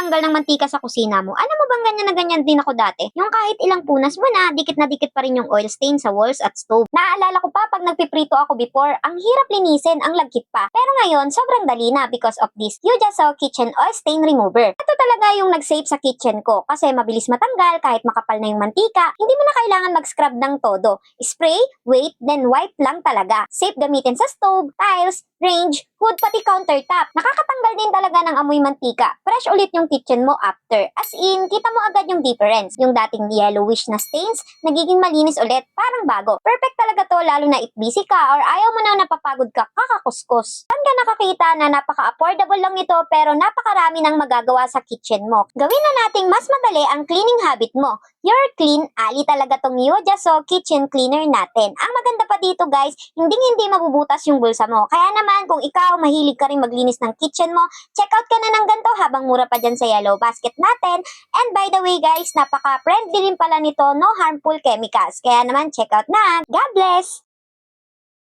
makatanggal ng mantika sa kusina mo. Alam mo bang ganyan na ganyan din ako dati? Yung kahit ilang punas mo na dikit pa rin yung oil stain sa walls at stove. Naaalala ko pa pag nagpiprito ako before, ang hirap linisin, ang lagkit pa. Pero ngayon, sobrang dali na because of this Yujaso Kitchen Oil Stain Remover. Ito talaga yung nag-save sa kitchen ko kasi mabilis matanggal kahit makapal na yung mantika. Hindi mo na kailangan mag-scrub ng todo. Spray, wait, then wipe lang talaga. Safe gamitin sa stove, tiles, range, hood, pati countertop. Nakakatanggal din talaga ng amoy mantika. Fresh ulit yung kitchen mo after. As in, kita mo agad yung difference. Yung dating yellowish na stains, nagiging malinis ulit, parang bago. Perfect talaga to lalo na if busy ka or ayaw mo na napapagod ka kakakuskus. Saan ka nakakita na napaka-affordable lang ito pero napakarami ng magagawa sa kitchen mo? Gawin na nating mas madali ang cleaning habit mo. You're clean, ali talaga tong Yujaso Kitchen Cleaner natin. Ang maganda pa dito guys, hindi mabubutas yung bulsa mo. Kaya naman kung ikaw mahilig ka rin maglinis ng kitchen mo, check out ka na ng ganito habang mura pa dyan sa yellow basket natin. And by the way guys, napaka-friendly rin pala nito, no harmful chemicals. Kaya naman check out na. God bless!